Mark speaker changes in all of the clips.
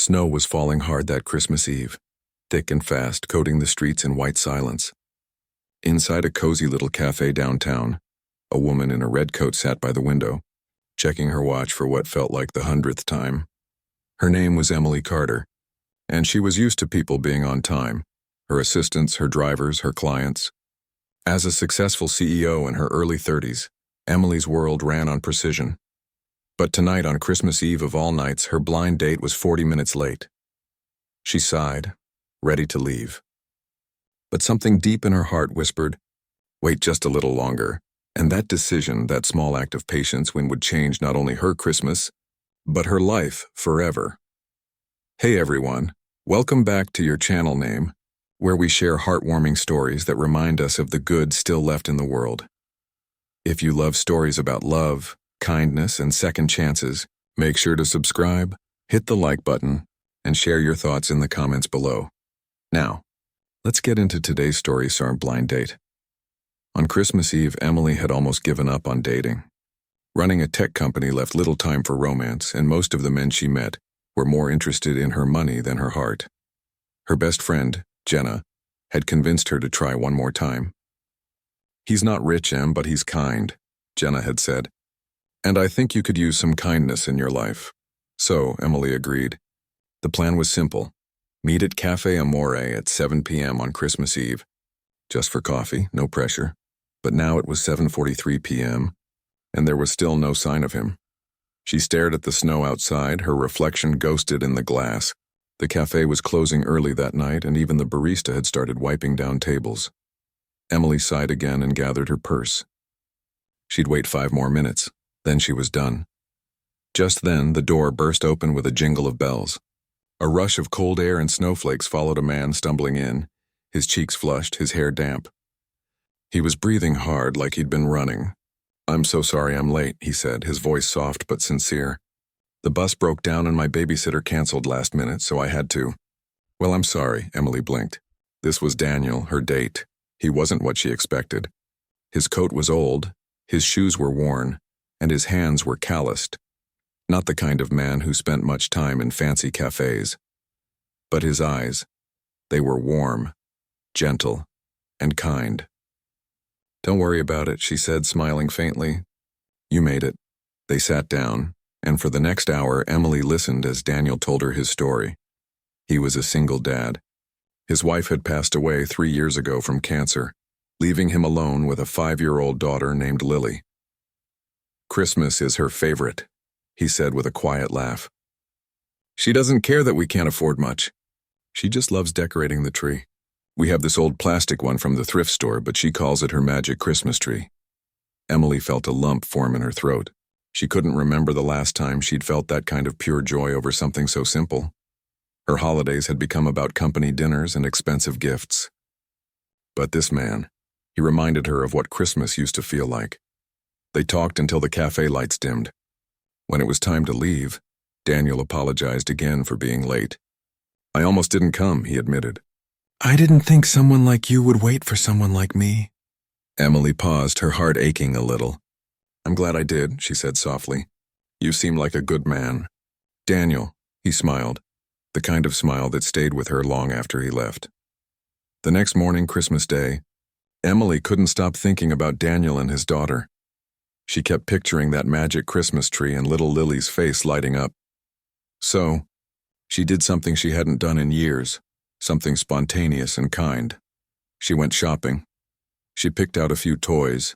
Speaker 1: Snow was falling hard that Christmas Eve, thick and fast, coating the streets in white silence. Inside a cozy little cafe downtown, a woman in a red coat sat by the window, checking her watch for what felt like the 100th time. Her name was Emily Carter, and she was used to people being on time, her assistants, her drivers, her clients. As a successful CEO in her early 30s, Emily's world ran on precision. But tonight, on Christmas Eve of all nights, her blind date was 40 minutes late. She sighed, ready to leave. But something deep in her heart whispered, wait just a little longer, and that decision, that small act of patience, would change not only her Christmas, but her life forever. Hey everyone, welcome back to your channel name, where we share heartwarming stories that remind us of the good still left in the world. If you love stories about love, kindness, and second chances, make sure to subscribe, hit the like button, and share your thoughts in the comments below. Now, let's get into today's story, our blind date. On Christmas Eve, Emily had almost given up on dating. Running a tech company left little time for romance, and most of the men she met were more interested in her money than her heart. Her best friend, Jenna, had convinced her to try one more time. He's not rich, Em, but he's kind, Jenna had said. And I think you could use some kindness in your life. So, Emily agreed. The plan was simple. Meet at Café Amore at 7 p.m. on Christmas Eve. Just for coffee, no pressure. But now it was 7:43 p.m., and there was still no sign of him. She stared at the snow outside, her reflection ghosted in the glass. The cafe was closing early that night, and even the barista had started wiping down tables. Emily sighed again and gathered her purse. She'd wait 5 more minutes. Then she was done. Just then, the door burst open with a jingle of bells. A rush of cold air and snowflakes followed a man stumbling in, his cheeks flushed, his hair damp. He was breathing hard like he'd been running. "I'm so sorry I'm late," he said, his voice soft but sincere. "The bus broke down and my babysitter canceled last minute, so I had to." "Well, I'm sorry," Emily blinked. This was Daniel, her date. He wasn't what she expected. His coat was old, his shoes were worn, and his hands were calloused. Not the kind of man who spent much time in fancy cafes. But his eyes, they were warm, gentle, and kind. "Don't worry about it," she said, smiling faintly. "You made it." They sat down, and for the next hour, Emily listened as Daniel told her his story. He was a single dad. His wife had passed away 3 years ago from cancer, leaving him alone with a 5-year-old daughter named Lily. "Christmas is her favorite," he said with a quiet laugh. "She doesn't care that we can't afford much. She just loves decorating the tree. We have this old plastic one from the thrift store, but she calls it her magic Christmas tree." Emily felt a lump form in her throat. She couldn't remember the last time she'd felt that kind of pure joy over something so simple. Her holidays had become about company dinners and expensive gifts. But this man, he reminded her of what Christmas used to feel like. They talked until the cafe lights dimmed. When it was time to leave, Daniel apologized again for being late. "I almost didn't come," he admitted. "I didn't think someone like you would wait for someone like me." Emily paused, her heart aching a little. "I'm glad I did," she said softly. "You seem like a good man." "Daniel," he smiled, the kind of smile that stayed with her long after he left. The next morning, Christmas Day, Emily couldn't stop thinking about Daniel and his daughter. She kept picturing that magic Christmas tree and little Lily's face lighting up. So, she did something she hadn't done in years, something spontaneous and kind. She went shopping. She picked out a few toys,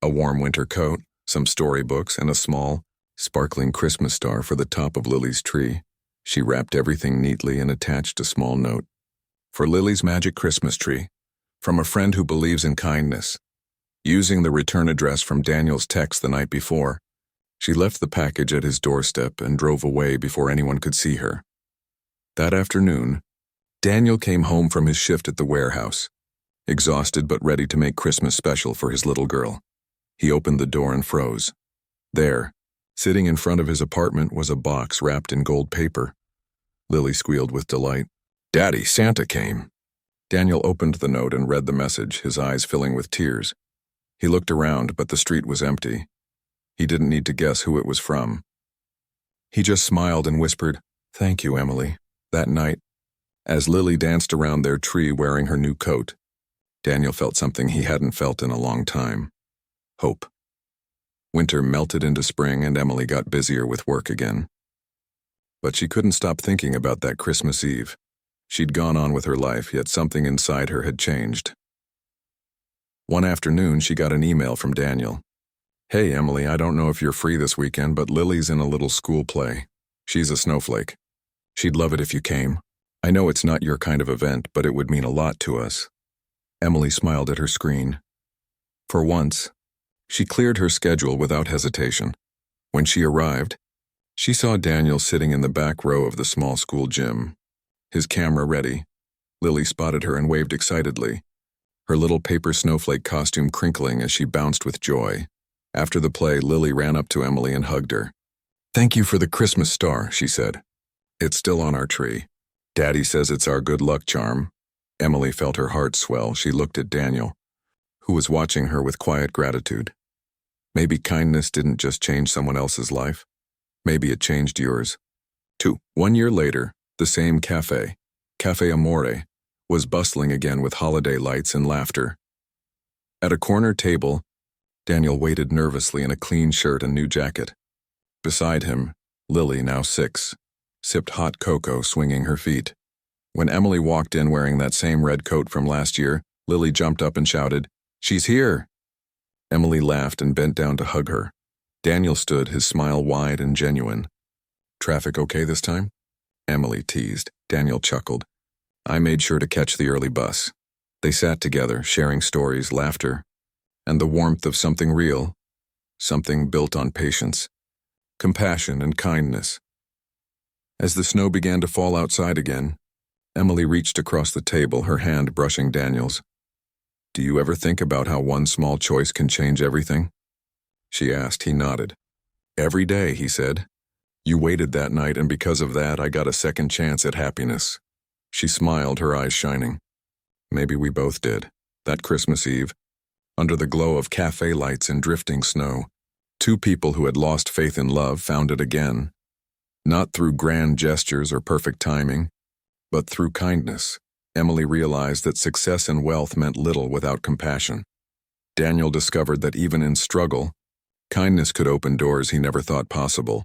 Speaker 1: a warm winter coat, some storybooks, and a small, sparkling Christmas star for the top of Lily's tree. She wrapped everything neatly and attached a small note. "For Lily's magic Christmas tree, from a friend who believes in kindness." Using the return address from Daniel's text the night before, she left the package at his doorstep and drove away before anyone could see her. That afternoon, Daniel came home from his shift at the warehouse, exhausted but ready to make Christmas special for his little girl. He opened the door and froze. There, sitting in front of his apartment, was a box wrapped in gold paper. Lily squealed with delight. "Daddy, Santa came." Daniel opened the note and read the message, his eyes filling with tears. He looked around, but the street was empty. He didn't need to guess who it was from. He just smiled and whispered, "Thank you, Emily." That night, as Lily danced around their tree wearing her new coat, Daniel felt something he hadn't felt in a long time: hope. Winter melted into spring and Emily got busier with work again. But she couldn't stop thinking about that Christmas Eve. She'd gone on with her life, yet something inside her had changed. One afternoon, she got an email from Daniel. "Hey, Emily, I don't know if you're free this weekend, but Lily's in a little school play. She's a snowflake. She'd love it if you came. I know it's not your kind of event, but it would mean a lot to us." Emily smiled at her screen. For once, she cleared her schedule without hesitation. When she arrived, she saw Daniel sitting in the back row of the small school gym, his camera ready. Lily spotted her and waved excitedly, her little paper snowflake costume crinkling as she bounced with joy. After the play, Lily ran up to Emily and hugged her. "Thank you for the Christmas star," she said. "It's still on our tree. Daddy says it's our good luck charm." Emily felt her heart swell. She looked at Daniel, who was watching her with quiet gratitude. Maybe kindness didn't just change someone else's life. Maybe it changed yours. 1 year later, the same café, Café Amore, was bustling again with holiday lights and laughter. At a corner table, Daniel waited nervously in a clean shirt and new jacket. Beside him, Lily, now 6, sipped hot cocoa, swinging her feet. When Emily walked in wearing that same red coat from last year, Lily jumped up and shouted, "She's here!" Emily laughed and bent down to hug her. Daniel stood, his smile wide and genuine. "Traffic okay this time?" Emily teased. Daniel chuckled. "I made sure to catch the early bus." They sat together, sharing stories, laughter, and the warmth of something real, something built on patience, compassion, and kindness. As the snow began to fall outside again, Emily reached across the table, her hand brushing Daniel's. "Do you ever think about how one small choice can change everything?" she asked. He nodded. "Every day," he said. "You waited that night, and because of that, I got a second chance at happiness." She smiled, her eyes shining. Maybe we both did. That Christmas Eve, under the glow of cafe lights and drifting snow, two people who had lost faith in love found it again. Not through grand gestures or perfect timing, but through kindness. Emily realized that success and wealth meant little without compassion. Daniel discovered that even in struggle, kindness could open doors he never thought possible.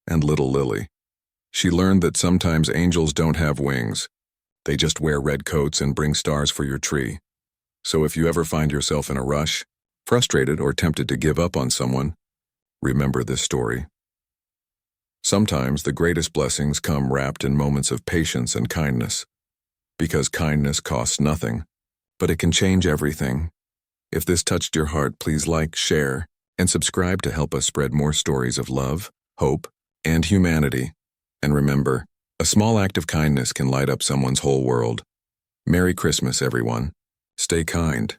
Speaker 1: And little Lily, she learned that sometimes angels don't have wings. They just wear red coats and bring stars for your tree. So if you ever find yourself in a rush, frustrated or tempted to give up on someone, remember this story. Sometimes the greatest blessings come wrapped in moments of patience and kindness. Because kindness costs nothing, but it can change everything. If this touched your heart, please like, share, and subscribe to help us spread more stories of love, hope, and humanity. And remember, a small act of kindness can light up someone's whole world. Merry Christmas, everyone. Stay kind.